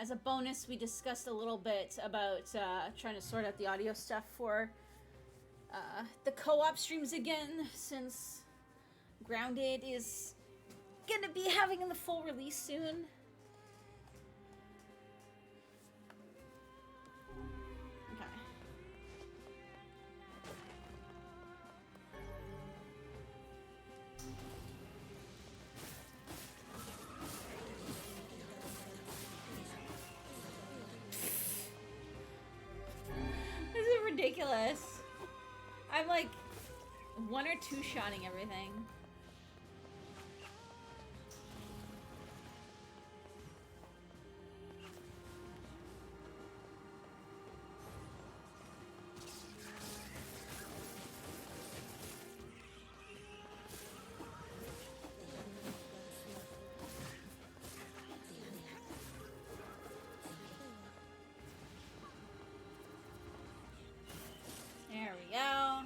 as a bonus, we discussed a little bit about trying to sort out the audio stuff for the co-op streams again, since Grounded is gonna be having the full release soon. Okay. This is ridiculous. I'm like 1 or 2 shotting everything. There we go.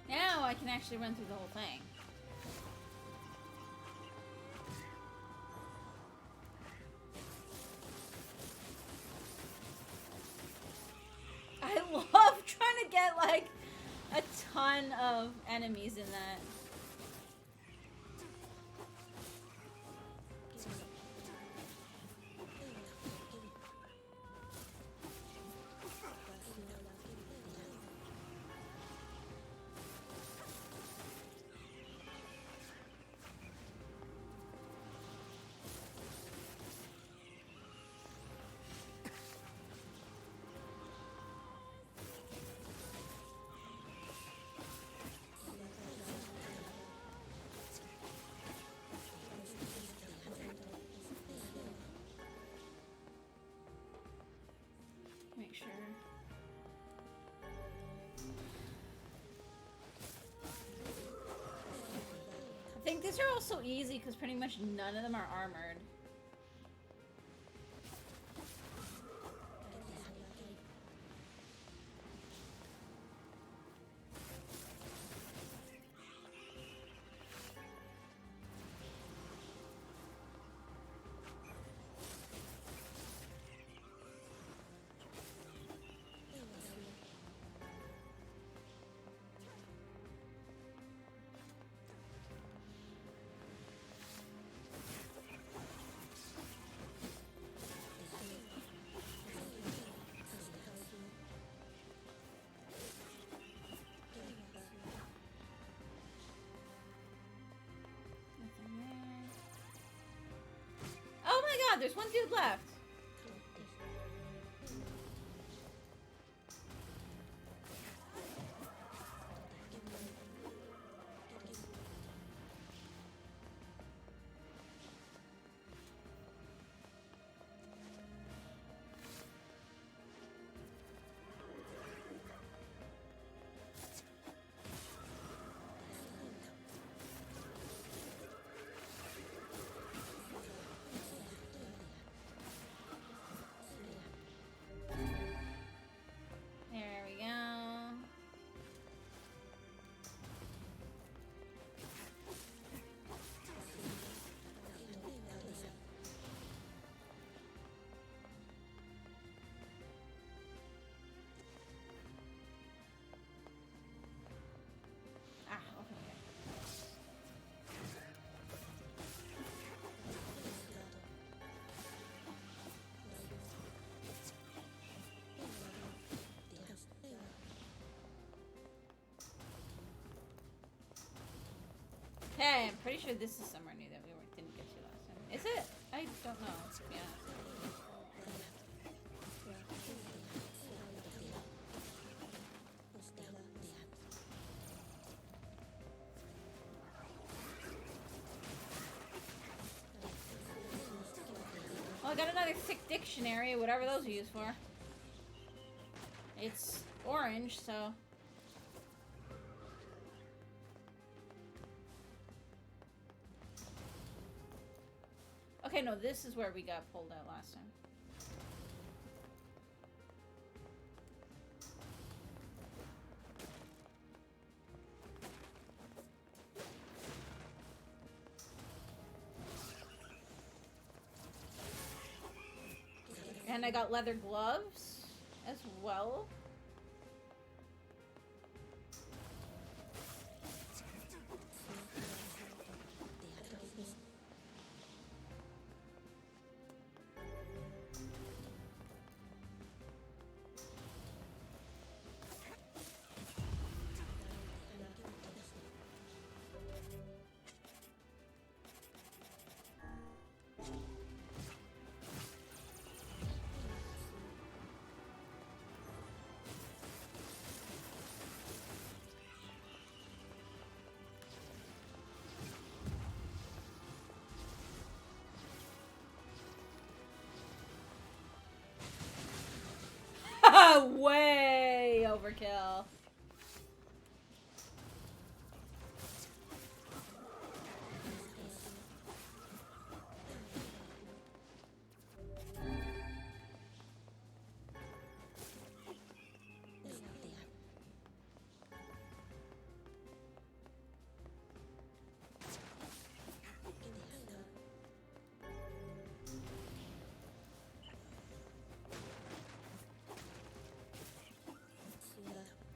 Now I can actually run through the whole thing. I love trying to get like a ton of enemies in that. Make sure. I think these are also easy because pretty much none of them are armored. Oh my god, there's one dude left. There we go. Ah, okay. Hey, I'm pretty sure this is somewhere new that we didn't get to last time. Is it? I don't know. Yeah. Well, I got another thick dictionary, whatever those are used for. It's orange, so... Okay, no, this is where we got pulled out last time. And I got leather gloves as well. Way overkill.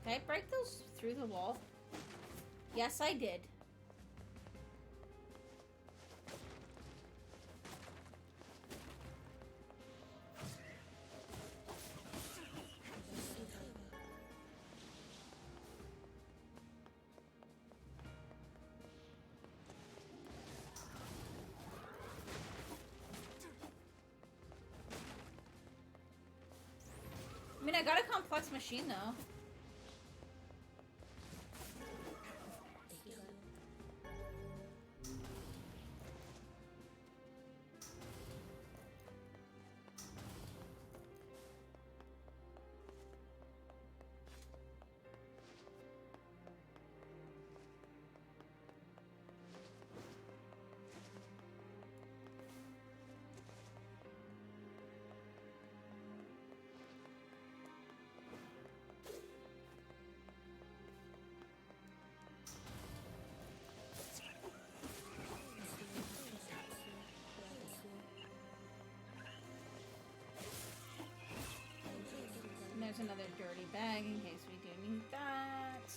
Did I break those through the wall? Yes, I did. I mean, I got a complex machine, though. There's another dirty bag in case we do need that.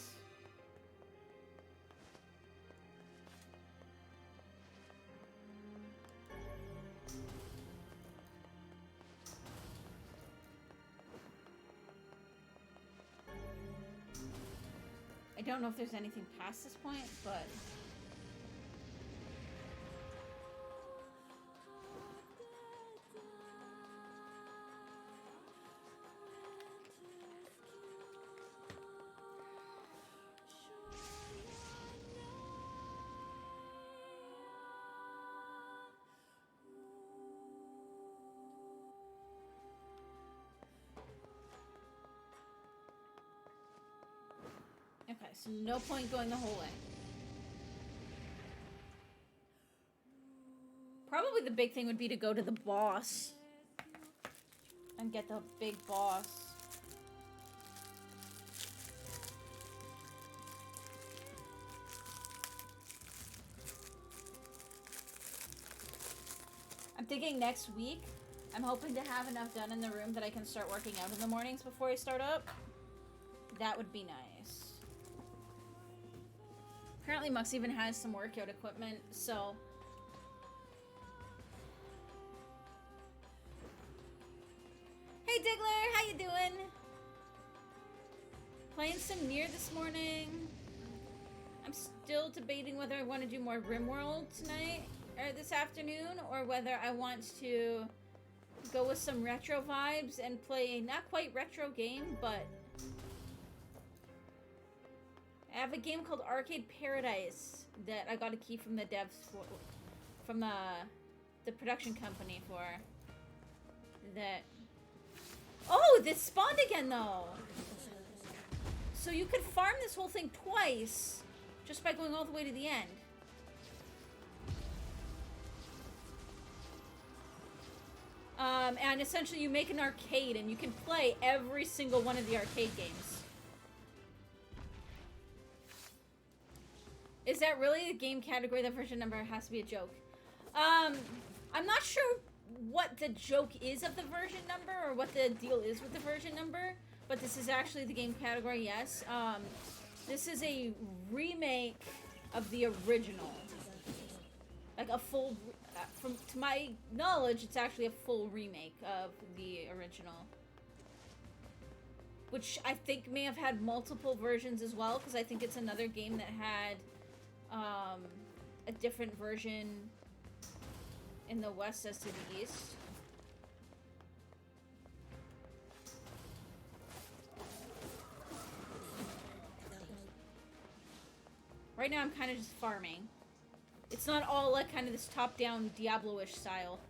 I don't know if there's anything past this point, but... Okay, so no point going the whole way. Probably the big thing would be to go to the boss. And get the big boss. I'm thinking next week, I'm hoping to have enough done in the room that I can start working out in the mornings before I start up. That would be nice. Apparently Mux even has some workout equipment, so... Hey Diggler, how you doing? Playing some Nier this morning. I'm still debating whether I want to do more RimWorld tonight, or this afternoon, or whether I want to go with some retro vibes and play a not quite retro game, but... I have a game called Arcade Paradise that I got a key from the devs for, from the production company for. That. Oh, this spawned again though. So you could farm this whole thing twice just by going all the way to the end. And essentially you make an arcade and you can play every single one of the arcade games. Is that really the game category? The version number has to be a joke. I'm not sure what the joke is of the version number or what the deal is with the version number, but this is actually the game category, yes. This is a remake of the original. Like a full, to my knowledge, it's actually a full remake of the original. Which I think may have had multiple versions as well, because I think it's another game that had a different version in the west as to the east. Right now I'm kind of just farming. It's not all like kind of this top-down Diablo-ish style.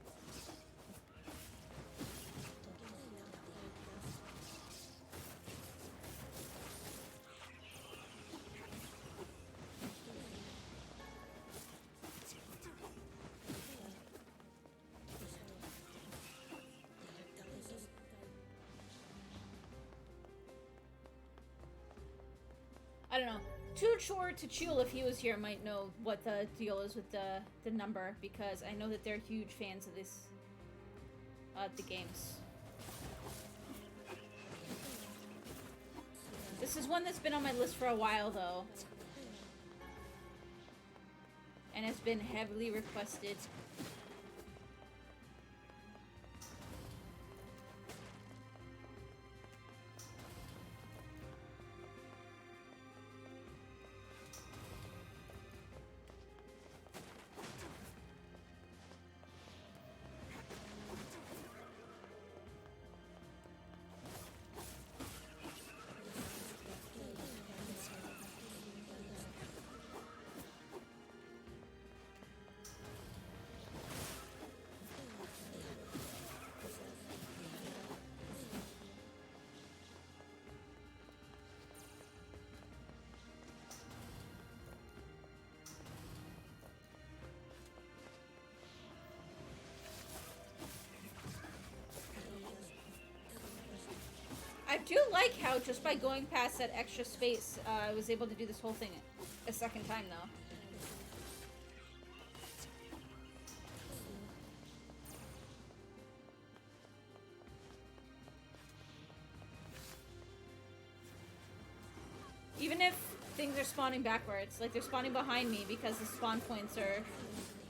I don't know. Too short to Chul, if he was here, might know what the deal is with the number, because I know that they're huge fans of this, the games. This is one that's been on my list for a while, though. And has been heavily requested. I do like how just by going past that extra space, I was able to do this whole thing a second time, though. Even if things are spawning backwards, like they're spawning behind me because the spawn points are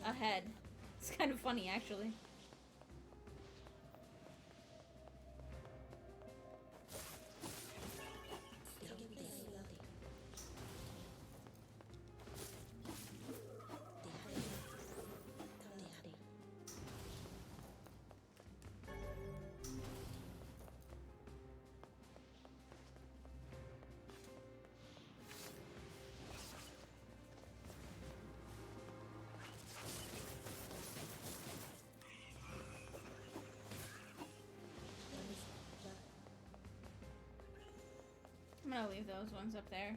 ahead. It's kind of funny, actually. I'm gonna leave those ones up there.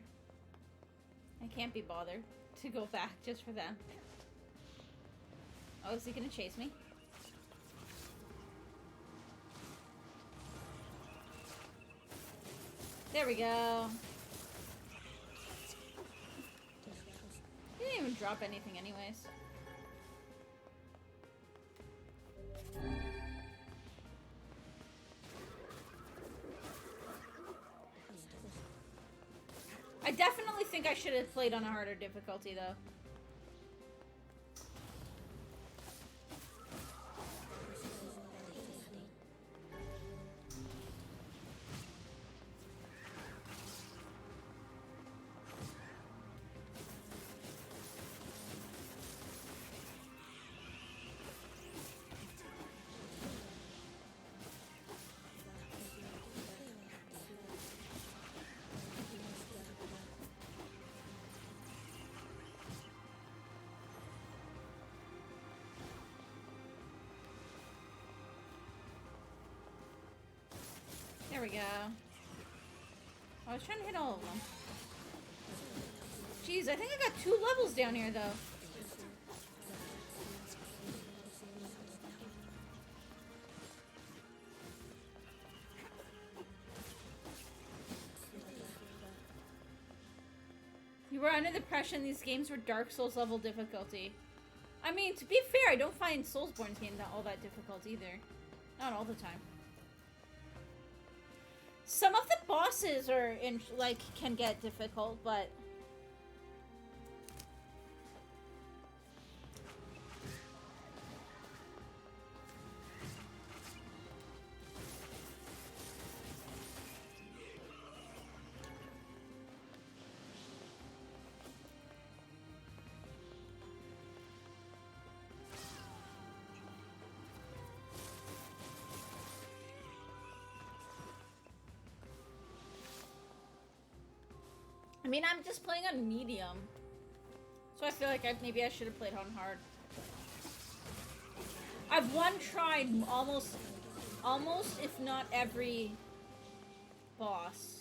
I can't be bothered to go back just for them. Oh, is he gonna chase me? There we go. He didn't even drop anything anyways. I definitely think I should have played on a harder difficulty, though. There we go. I was trying to hit all of them. Jeez, I think I got 2 levels down here, though. You were under the impression these games were Dark Souls level difficulty. I mean, to be fair, I don't find Soulsborne's game all that difficult either. Not all the time. Some of the bosses are can get difficult, but I mean, I'm just playing on medium. So I feel like maybe I should have played on hard. I've one-tried almost, if not every boss.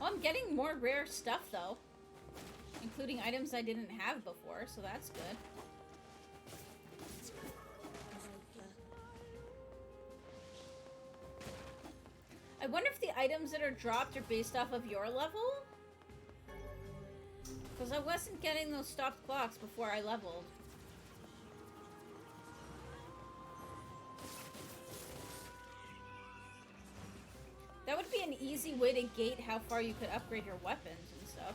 I'm getting more rare stuff, though. Including items I didn't have before, so that's good. I wonder if the items that are dropped are based off of your level? Because I wasn't getting those stopped clocks before I leveled. That would be an easy way to gate how far you could upgrade your weapons and stuff.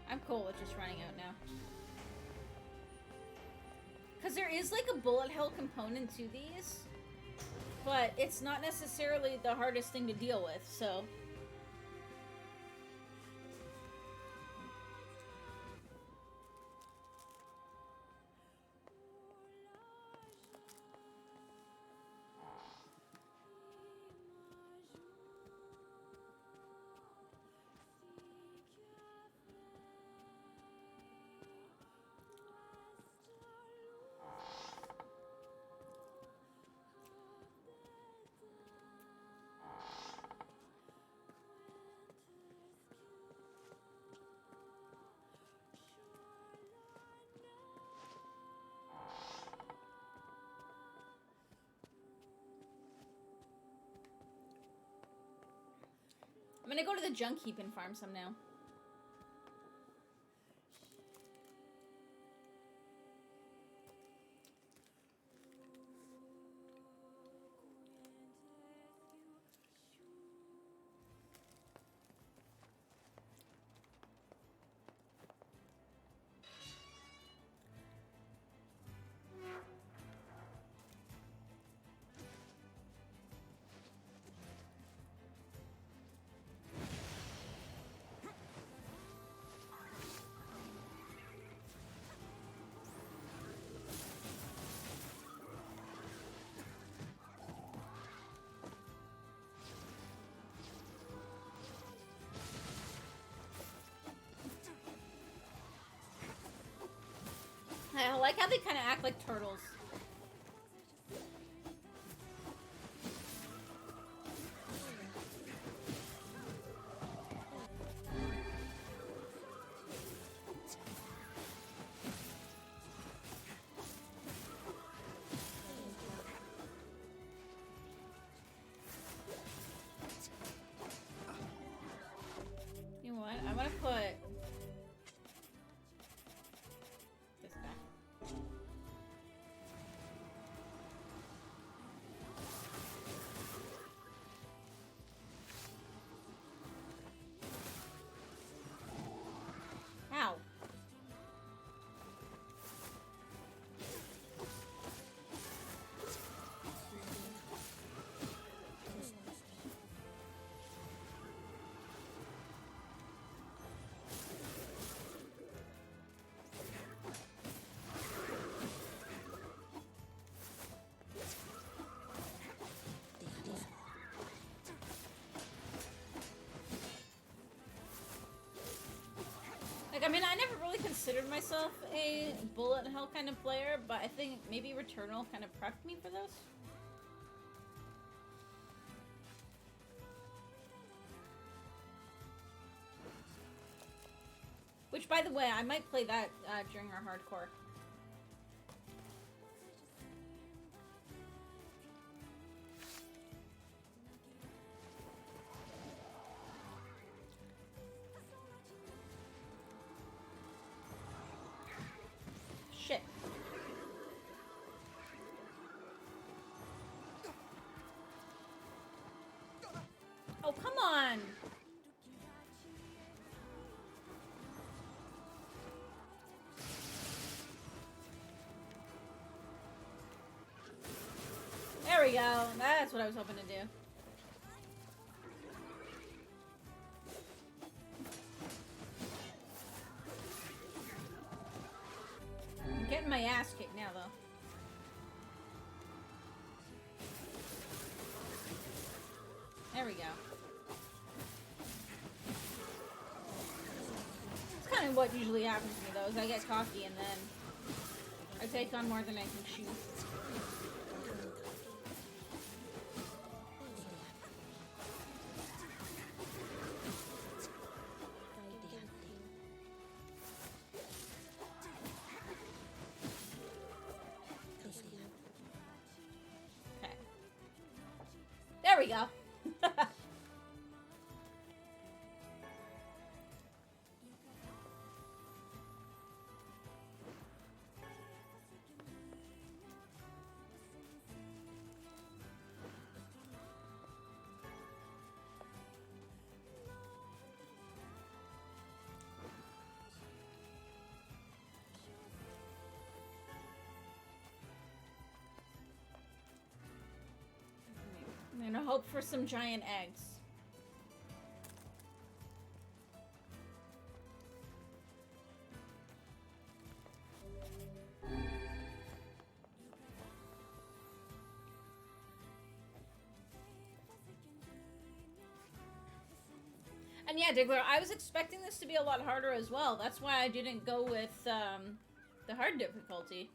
I'm cool with just running out now. Because there is like a bullet hell component to these. But it's not necessarily the hardest thing to deal with, so... I'm gonna go to the junk heap and farm some now. I like how they kind of act like turtles. You know what? I'm gonna put this back. Like, I mean, I never really considered myself a bullet hell kind of player, but I think maybe Returnal kind of prepped me for this. Which, by the way, I might play that during our hardcore. Shit. Oh, come on! There we go. That's what I was hoping to do. I'm getting my ass kicked now, though. There we go. It's kind of what usually happens to me, though, is I get cocky and then I take on more than I can shoot. Okay. There we go. I'm gonna hope for some giant eggs. And yeah, Diggler, I was expecting this to be a lot harder as well. That's why I didn't go with the hard difficulty.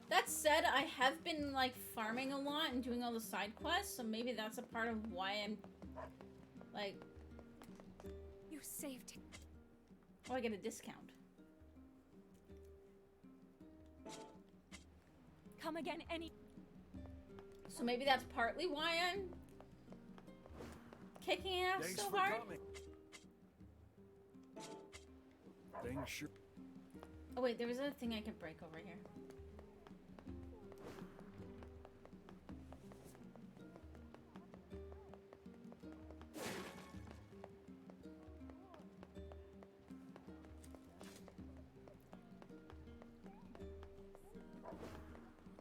That said, I have been, like, farming a lot and doing all the side quests, so maybe that's a part of why I'm, like... You saved it. Oh, I get a discount. Come again any... So maybe that's partly why I'm kicking ass Thanks so for hard? coming. Things sure. Oh wait, there was a thing I could break over here.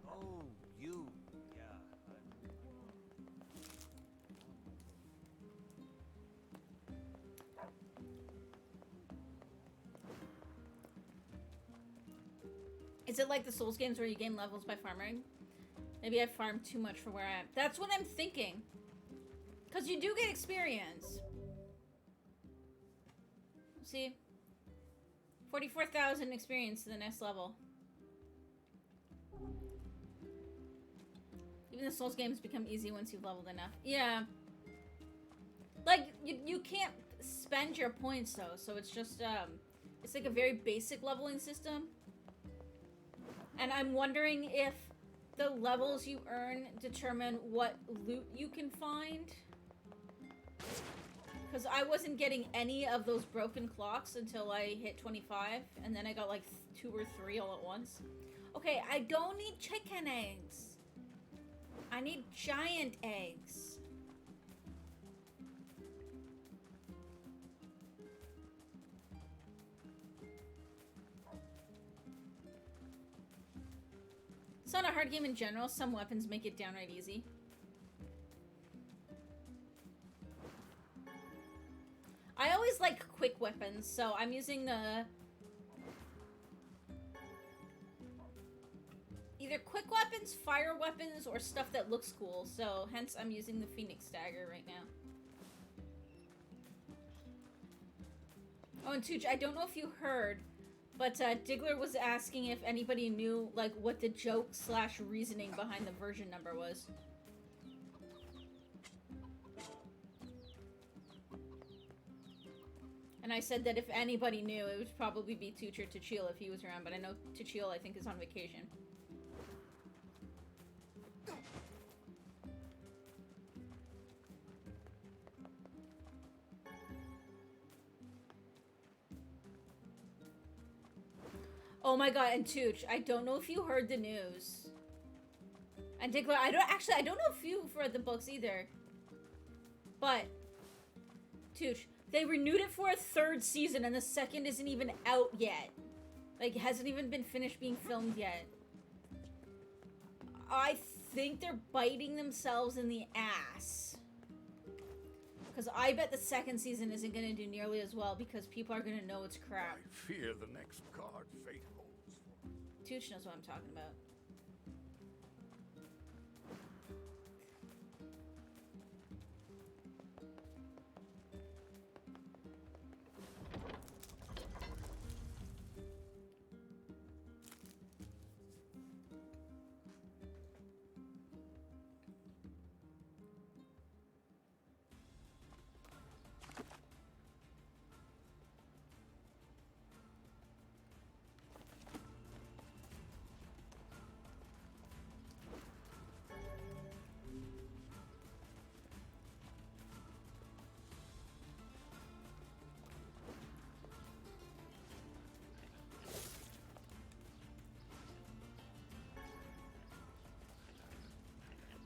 Oh, you. Yeah. Is it like the Souls games where you gain levels by farming? Maybe I farmed too much for where I am. That's what I'm thinking. Because you do get experience. See? 44,000 experience to the next level. Even the Souls games become easy once you've leveled enough. Yeah. Like, you can't spend your points, though. So it's just, it's like a very basic leveling system. And I'm wondering if the levels you earn determine what loot you can find. Because I wasn't getting any of those broken clocks until I hit 25. And then I got like 2 or 3 all at once. Okay, I don't need chicken eggs. I need giant eggs. It's not a hard game in general. Some weapons make it downright easy. I always like quick weapons, so I'm using the... either quick weapons weapons, fire weapons, or stuff that looks cool. So hence I'm using the Phoenix Dagger right now. Oh, and Tooch, I don't know if you heard, but Diggler was asking if anybody knew, like, what the joke slash reasoning behind the version number was. And I said that if anybody knew, it would probably be Tooch or Tuchil if he was around, but I know Tuchil, I think, is on vacation. Oh my god, and Tooch, I don't know if you heard the news. And Diggler, I don't know if you've read the books either. But, Tooch, they renewed it for a 3rd season and the 2nd isn't even out yet. Like, it hasn't even been finished being filmed yet. I think they're biting themselves in the ass. Because I bet the 2nd season isn't going to do nearly as well because people are going to know it's crap. I fear the next card fate holds. Tooch knows what I'm talking about.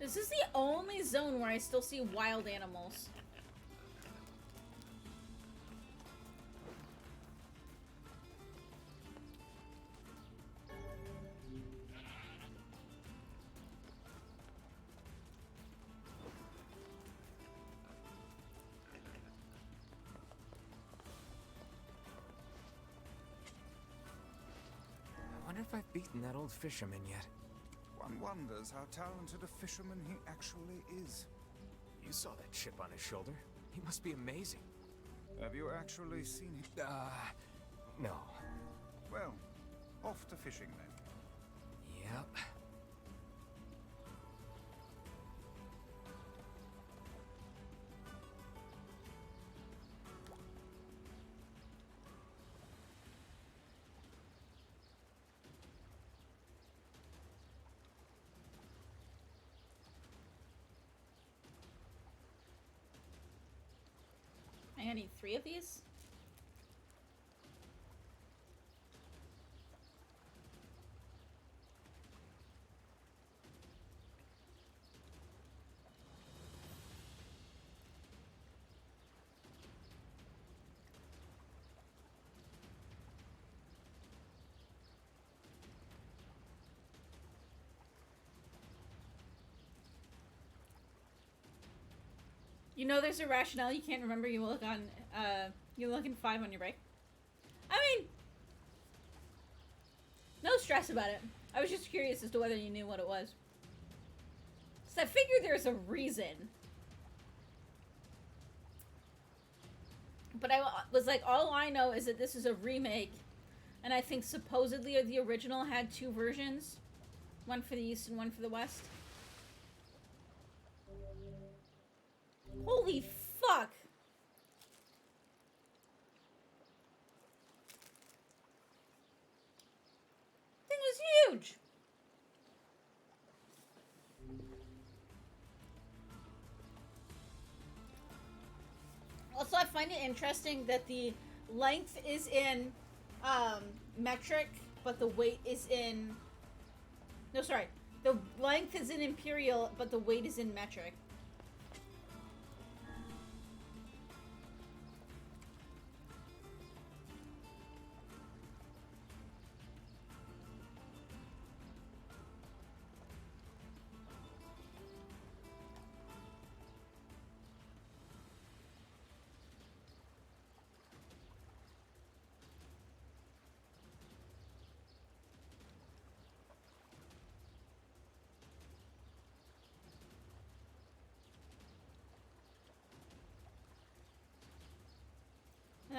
This is the only zone where I still see wild animals. I wonder if I've beaten that old fisherman yet. One wonders how talented a fisherman he actually is. You saw that chip on his shoulder. He must be amazing. Have you actually seen him? No. Well, off to fishing then. Yep. I need 3 of these. You know there's a rationale you can't remember, you look on, you look in 5 on your break. I mean, no stress about it. I was just curious as to whether you knew what it was. So I figured there's a reason. But I was like, all I know is that this is a remake. And I think supposedly the original had 2 versions. One for the East and one for the West. Holy fuck! Thing was huge! Also, I find it interesting that the length is in metric, but the weight is in... No, sorry. The length is in imperial, but the weight is in metric.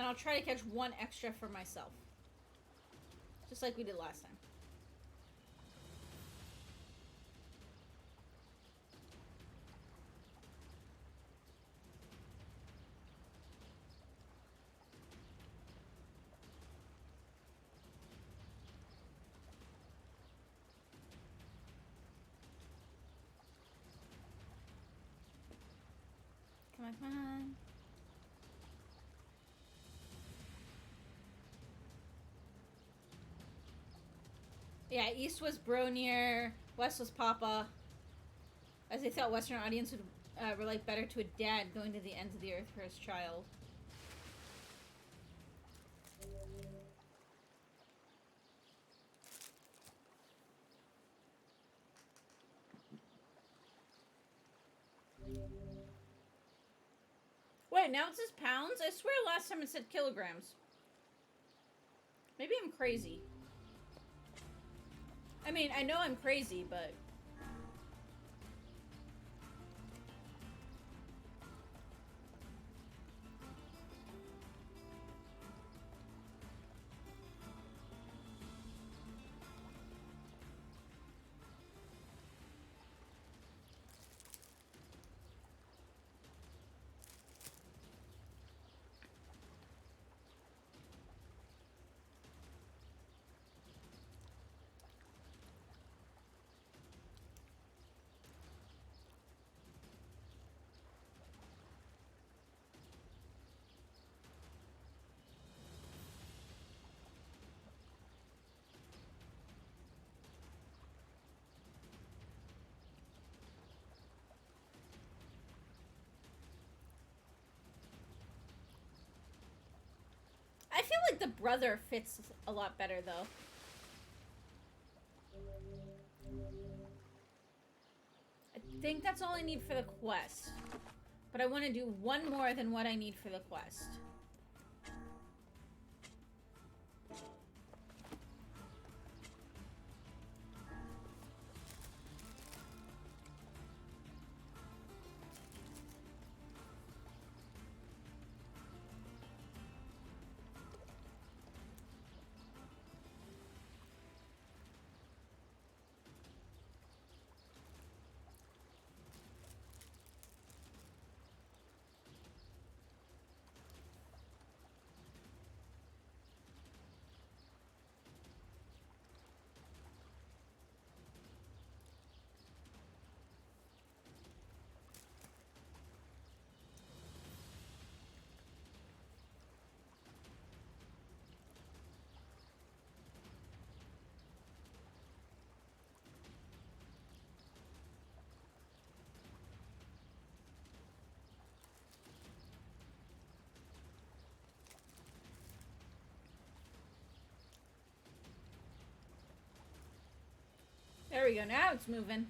I'll try to catch one extra for myself. Just like we did last time. Come on, come on. Yeah, East was Bro Nier, West was Papa. As they thought Western audience would relate better to a dad going to the ends of the earth for his child. Wait, now it says pounds? I swear last time it said kilograms. Maybe I'm crazy. I mean, I know I'm crazy, but... I feel like the brother fits a lot better, though. I think that's all I need for the quest. But I want to do one more than what I need for the quest. There we go, now it's moving.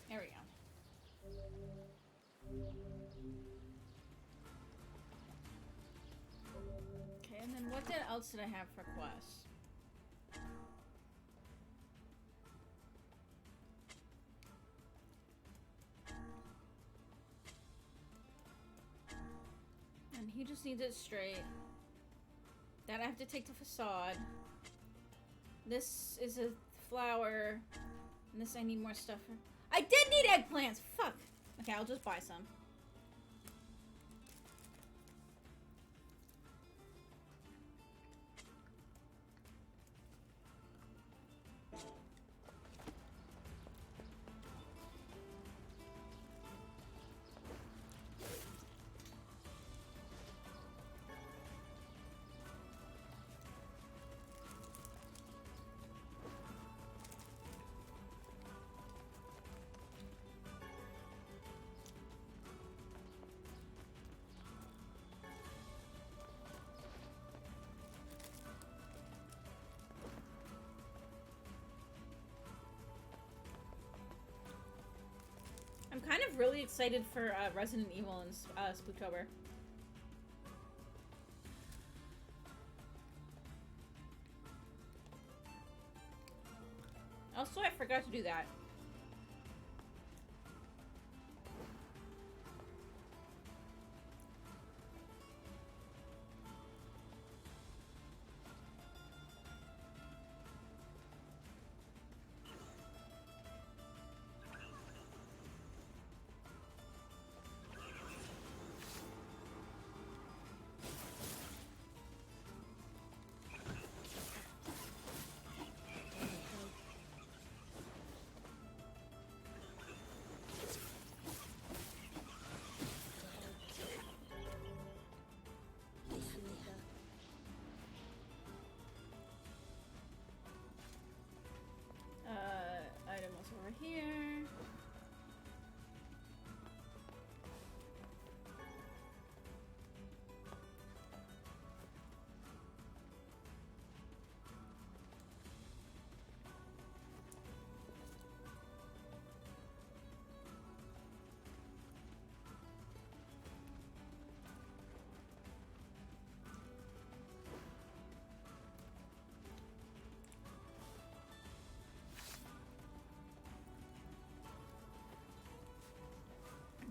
There we go. Okay, and then what else did I have for quests? And he just needs it straight. That I have to take the facade. This is a flower. And this I need more stuff for. I did need eggplants! Fuck! Okay, I'll just buy some. I'm kind of really excited for Resident Evil in Spooktober. Also, I forgot to do that.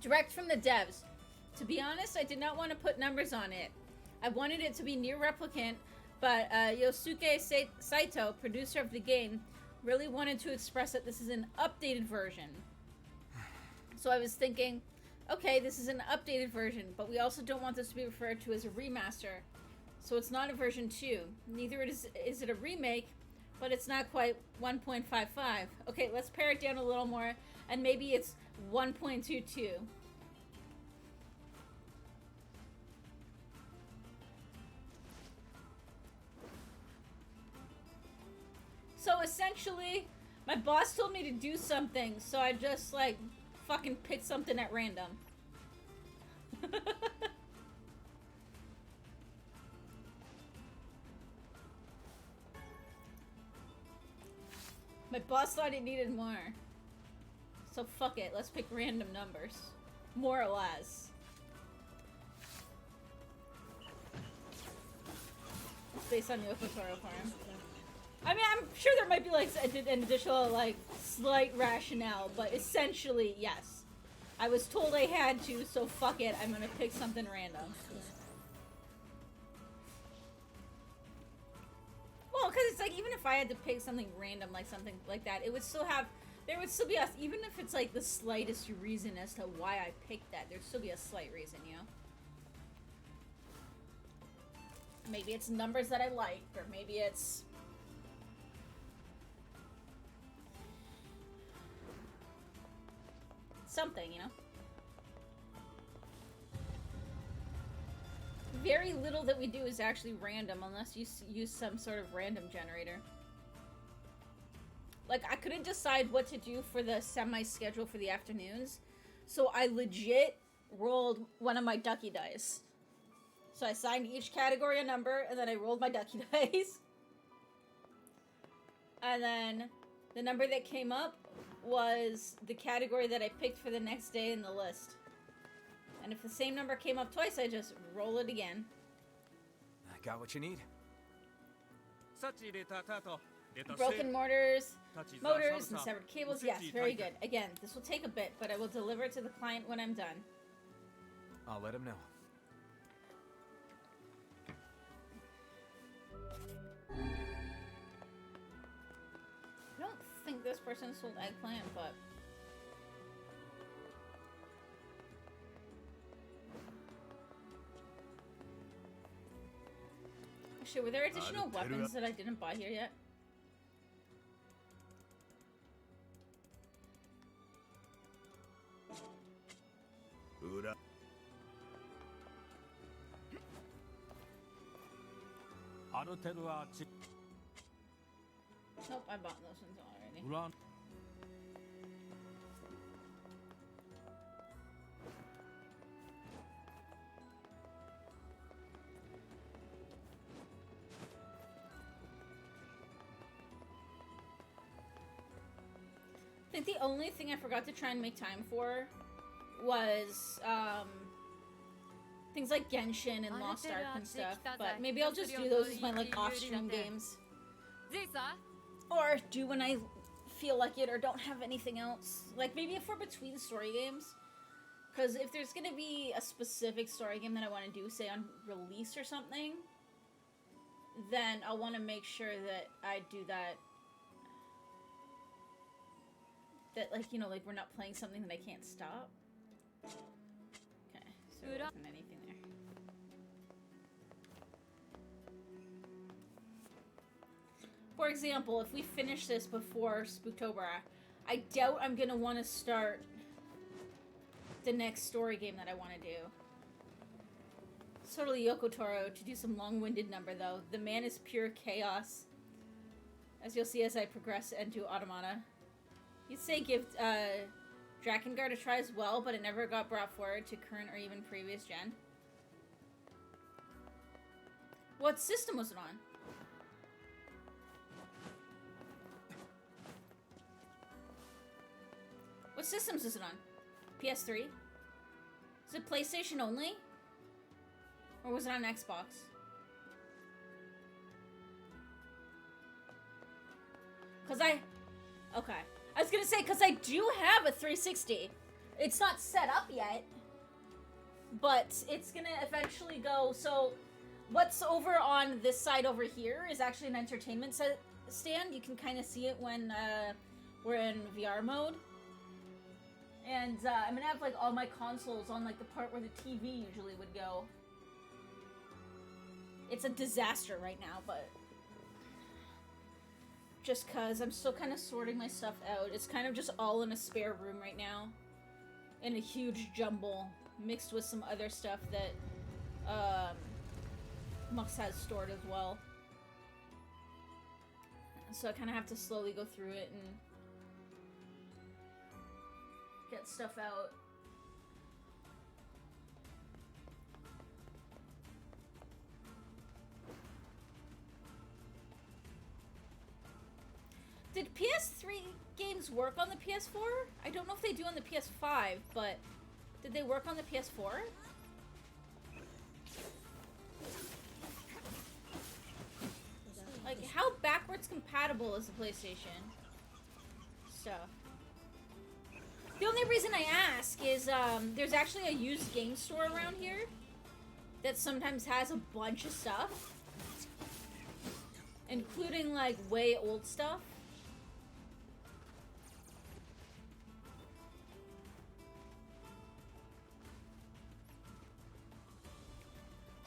Direct from the devs. To be honest, I did not want to put numbers on it. I wanted it to be Nier Replicant, but Yosuke Saito, producer of the game, really wanted to express that this is an updated version. So I was thinking, okay, this is an updated version, but we also don't want this to be referred to as a remaster. So it's not a version 2. Neither is it a remake, but it's not quite 1.55. Okay, let's pare it down a little more, and maybe it's 1.22. So essentially, my boss told me to do something, so I just like fucking picked something at random. My boss thought it needed more. So fuck it, let's pick random numbers. More or less. It's based on Yoko Taro Farm. I mean, I'm sure there might be like an additional like slight rationale, but essentially, yes. I was told I had to, so fuck it, I'm gonna pick something random. Well, because it's like, even if I had to pick something random, like something like that, it would still have, there would still be a, even if it's like the slightest reason as to why I picked that, there'd still be a slight reason, you know? Maybe it's numbers that I like, or maybe it's something, you know? Very little that we do is actually random unless you use some sort of random generator. Like, I couldn't decide what to do for the semi-schedule for the afternoons, so I legit rolled one of my ducky dice. So I assigned each category a number, and then I rolled my ducky dice. And then the number that came up was the category that I picked for the next day in the list. And if the same number came up twice, I just roll it again. I got what you need. Broken motors, and severed cables. Yes, very good. Again, this will take a bit, but I will deliver it to the client when I'm done. I'll let him know. I don't think this person sold eggplant, but... Actually, were there additional weapons that I didn't buy here yet? Nope, I bought those ones already. I think the only thing I forgot to try and make time for was things like Genshin and Lost Ark and stuff, but maybe I'll just do those as my like off-stream games. Or do when I feel like it or don't have anything else. Like maybe if we're between story games. Because if there's going to be a specific story game that I want to do, say on release or something, then I'll want to make sure that I do that. That, like, you know, like we're not playing something that I can't stop. Okay, so there wasn't anything there. For example, if we finish this before Spooktober, I doubt I'm gonna want to start the next story game that I want to do. It's totally Yoko Taro to do some long-winded number, though. The man is pure chaos, as you'll see as I progress into Automata. You'd say give Drakengard a try as well, but it never got brought forward to current or even previous gen. What system was it on? What systems is it on? PS3? Is it PlayStation only? Or was it on Xbox? Okay. I was gonna say, because I do have a 360. It's not set up yet, but it's gonna eventually go. So what's over on this side over here is actually an entertainment stand. You can kind of see it when we're in VR mode. And I'm gonna have like all my consoles on like the part where the TV usually would go. It's a disaster right now, but just cause I'm still kind of sorting my stuff out. It's kind of just all in a spare room right now. In a huge jumble, mixed with some other stuff that Mux has stored as well. So I kind of have to slowly go through it and get stuff out. Did PS3 games work on the PS4? I don't know if they do on the PS5, but did they work on the PS4? Like, how backwards compatible is the PlayStation stuff? The only reason I ask is there's actually a used game store around here that sometimes has a bunch of stuff, including like way old stuff.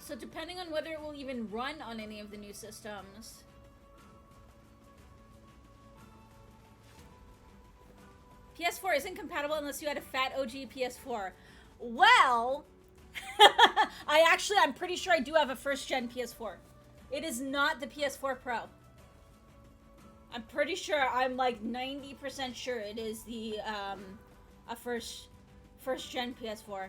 So depending on whether it will even run on any of the new systems. PS4 isn't compatible unless you had a fat OG PS4. Well, I'm pretty sure I do have a first-gen PS4. It is not the PS4 Pro. I'm pretty sure, I'm like 90% sure it is the, a first-gen PS4.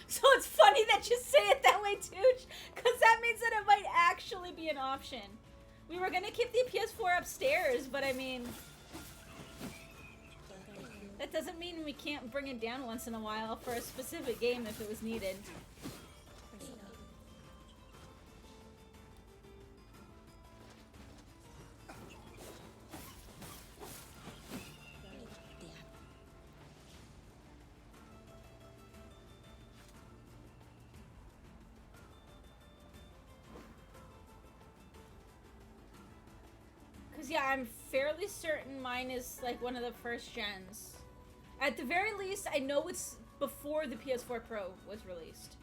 So it's funny that you say it that way, Tooch, because that means that it might actually be an option. We were gonna keep the PS4 upstairs, but I mean, that doesn't mean we can't bring it down once in a while for a specific game if it was needed. Yeah, I'm fairly certain mine is like one of the first gens. At the very least, I know it's before the PS4 Pro was released.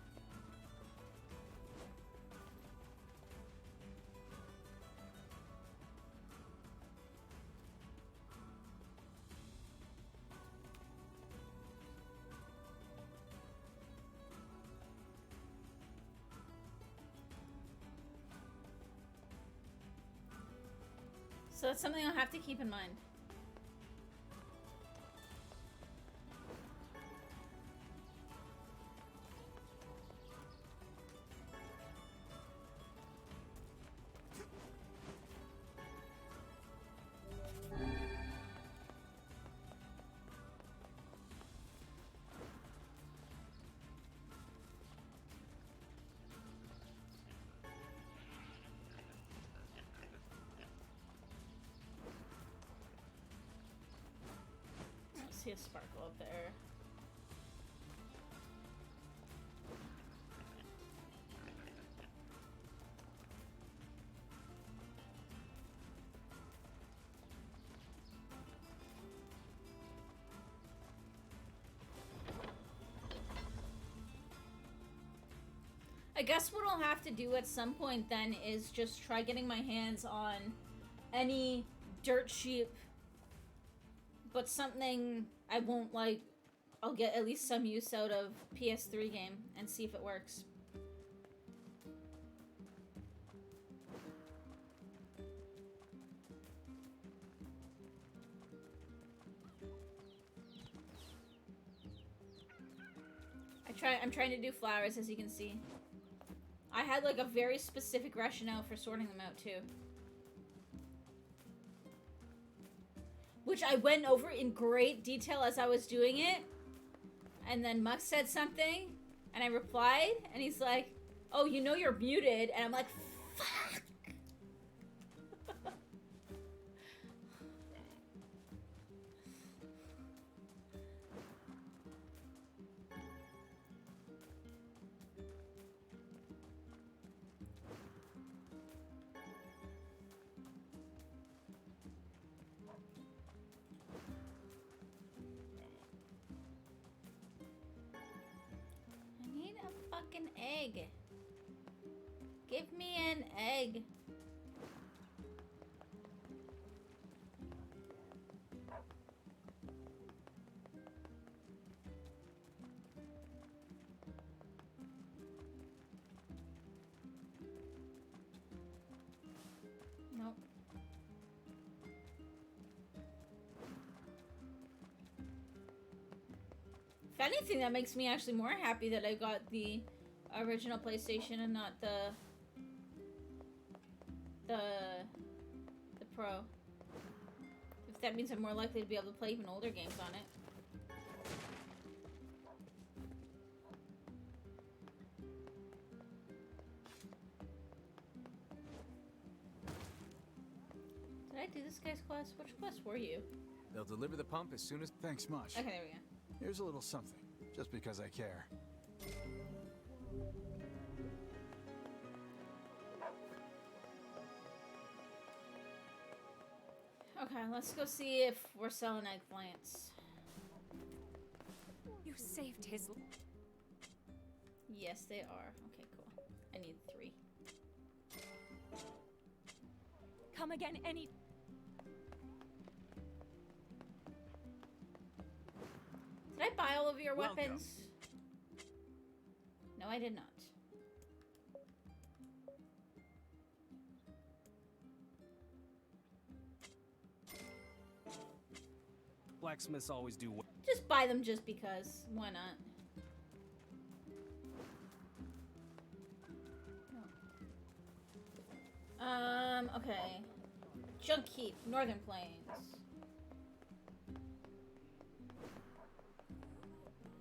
So that's something I'll have to keep in mind. See a sparkle up there. I guess what I'll have to do at some point then is just try getting my hands on any dirt cheap, but something I won't like. I'll get at least some use out of PS3 game and see if it works. I'm trying to do flowers, as you can see. I had like a very specific rationale for sorting them out too, which I went over in great detail as I was doing it, and then Mux said something, And I replied, and he's like, oh, you know you're muted. And I'm like, fuck. I need a fucking egg. Give me an egg. Nope. If anything, that makes me actually more happy that I got the original PlayStation and not the Pro. If that means I'm more likely to be able to play even older games on it. Did I do this guy's quest? Which quest were you? They'll deliver the pump as soon as... Thanks much. Okay, there we go. Here's a little something, just because I care. Okay, let's go see if we're selling eggplants. You saved his. Yes, they are. Okay, cool. I need 3. Come again any. Did I buy all of your Welcome. weapons? No, I did not. Blacksmiths always do. Just buy them just because. Why not? Okay. Junk Heap, Northern Plains.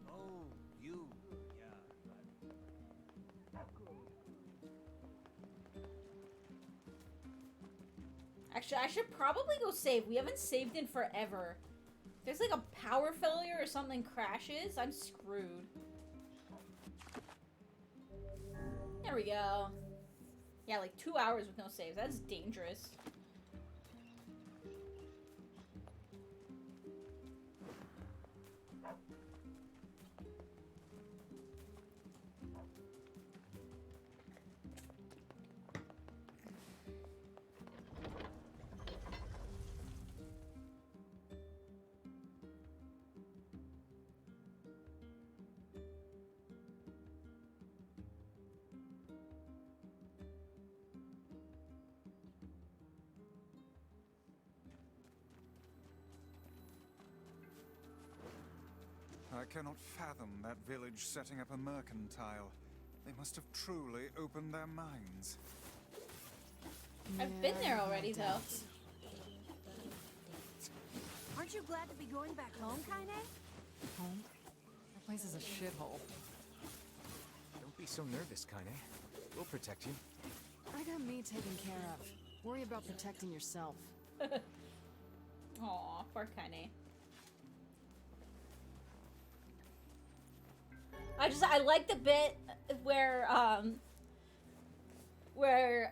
Oh, you. Yeah. Actually, I should probably go save. We haven't saved in forever. If there's like a power failure or something crashes, I'm screwed. There we go. Yeah, like 2 hours with no saves. That's dangerous. I cannot fathom that village setting up a mercantile. They must have truly opened their minds. I've been there already, though. Aren't you glad to be going back home, Kaine? Home? That place is a shithole. Don't be so nervous, Kaine. We'll protect you. I got me taken care of. Worry about protecting yourself. Aw, poor Kaine. I like the bit where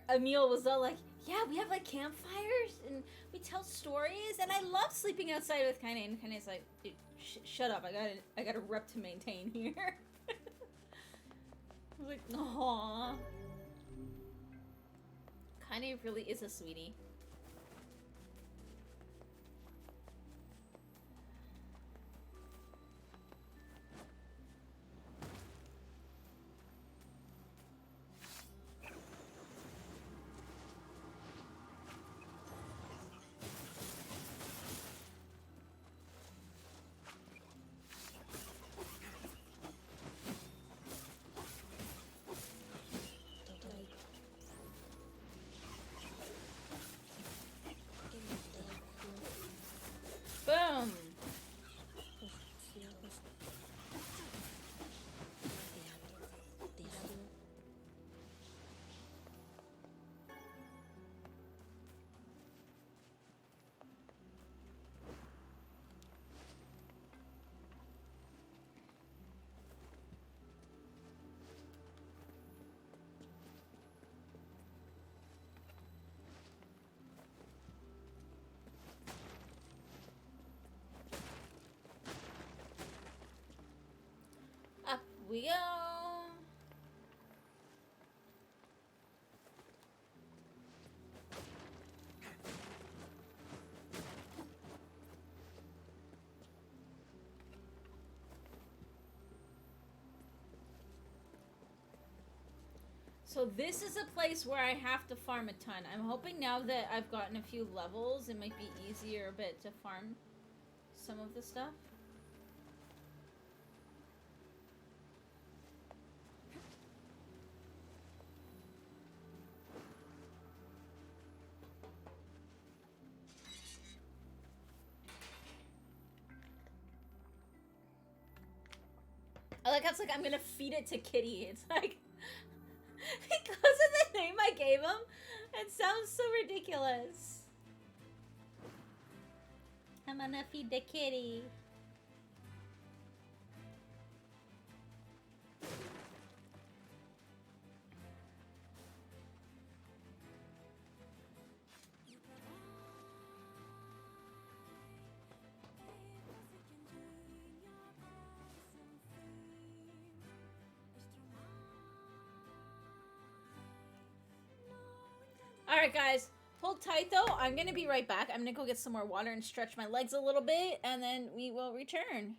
Emil was all like, yeah, we have like campfires and we tell stories, and I love sleeping outside with Kaine. And Kaine's like, dude, shut up, I got a rep to maintain here. I was like, aww. Kaine really is a sweetie. we go. So this is a place where I have to farm a ton. I'm hoping now that I've gotten a few levels, it might be easier a bit to farm some of the stuff. I like how it's like I'm gonna feed it to Kitty. It's like because of the name I gave him, it sounds so ridiculous. I'm gonna feed the kitty. Alright guys, hold tight though. I'm gonna be right back. I'm gonna go get some more water and stretch my legs a little bit, and then we will return.